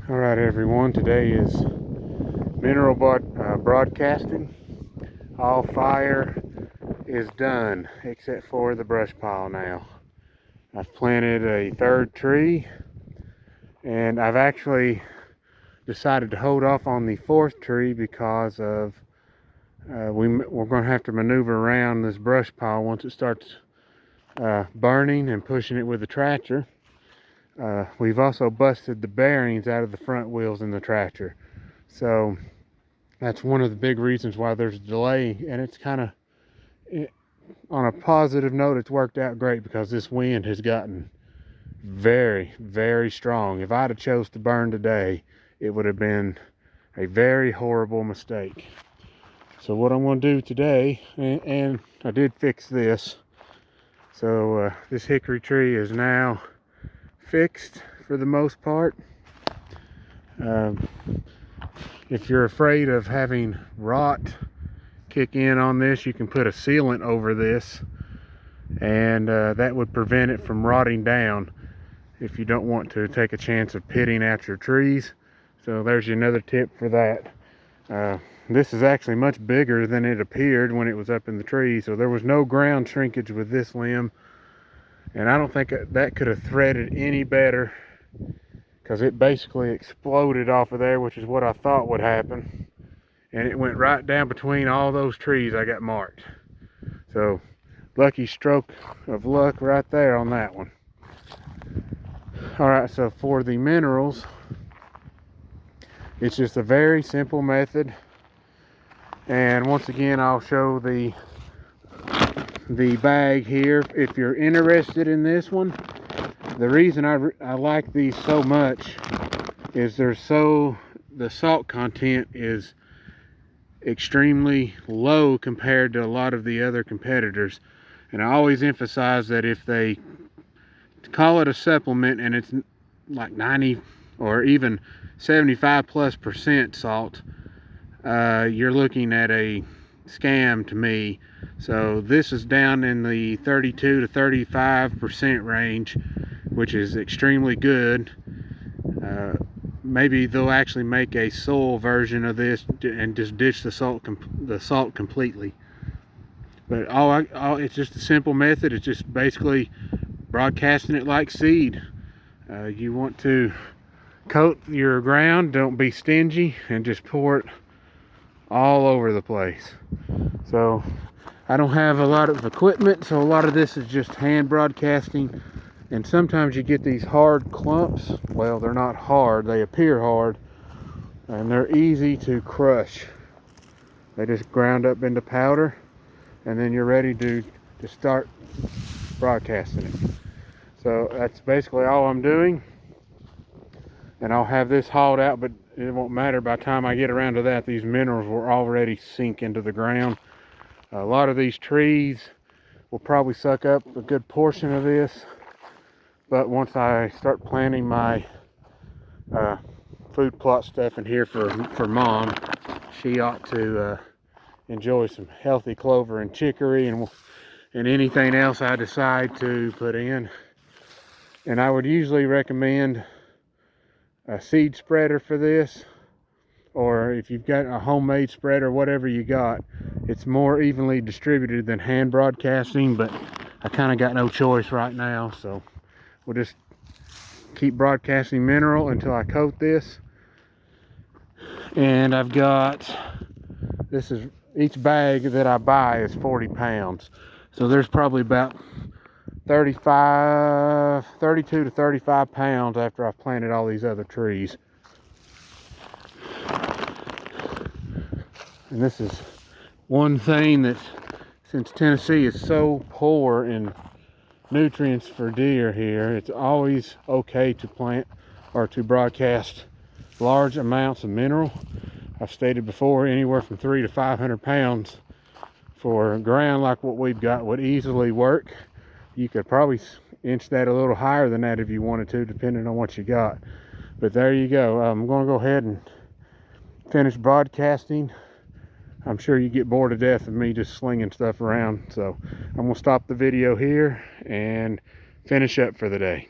All right, everyone. Today is mineral broadcasting. All fire is done except for the brush pile now. I've planted a third tree, and I've actually decided to hold off on the fourth tree because of we're going to have to maneuver around this brush pile once it starts burning and pushing it with the tractor. We've also busted the bearings out of the front wheels in the tractor, so that's one of the big reasons why there's a delay. And it's kind of, on a positive note, it's worked out great because this wind has gotten very, very strong. If I'd have chose to burn today, it would have been a very horrible mistake. So what I'm going to do today, and I did fix this, so this hickory tree is now fixed for the most part. If you're afraid of having rot kick in on this, you can put a sealant over this, and that would prevent it from rotting down if you don't want to take a chance of pitting out your trees. So there's another tip for that. This is actually much bigger than it appeared when it was up in the tree, so there was no ground shrinkage with this limb, and I don't think that could have threaded any better, because it basically exploded off of there, which is what I thought would happen, and it went right down between all those trees I got marked. So lucky stroke of luck right there on that one. All right, so for the minerals, it's just a very simple method, and once again I'll show the bag here if you're interested in this one. The reason I like these so much is the salt content is extremely low compared to a lot of the other competitors, and I always emphasize that if they call it a supplement and it's like 90 or even 75+% salt, you're looking at a scam to me. So this is down in the 32 to 35% range, which is extremely good. Maybe they'll actually make a soil version of this and just ditch the salt completely. But it's just a simple method. It's just basically broadcasting it like seed. You want to coat your ground, don't be stingy, and just pour it all over the place. So I don't have a lot of equipment, so a lot of this is just hand broadcasting, and sometimes you get these hard clumps. Well, they're not hard, they appear hard, and they're easy to crush. They just ground up into powder, and then you're ready to start broadcasting it. So that's basically all I'm doing, and I'll have this hauled out, but it won't matter. By the time I get around to that, these minerals will already sink into the ground. A lot of these trees will probably suck up a good portion of this, but once I start planting my food plot stuff in here for Mom, she ought to enjoy some healthy clover and chicory and anything else I decide to put in. And I would usually recommend a seed spreader for this, or if you've got a homemade spreader, whatever you got, it's more evenly distributed than hand broadcasting, but I kind of got no choice right now, so we'll just keep broadcasting mineral until I coat this. And I've got, each bag that I buy is 40 pounds, so there's probably about 32 to 35 pounds after I've planted all these other trees. And this is one thing that, since Tennessee is so poor in nutrients for deer here, it's always okay to plant or to broadcast large amounts of mineral. I've stated before, anywhere from 300 to 500 pounds for ground like what we've got would easily work. You could probably inch that a little higher than that if you wanted to, depending on what you got. But there you go. I'm going to go ahead and finish broadcasting. I'm sure you get bored to death of me just slinging stuff around, so I'm going to stop the video here and finish up for the day.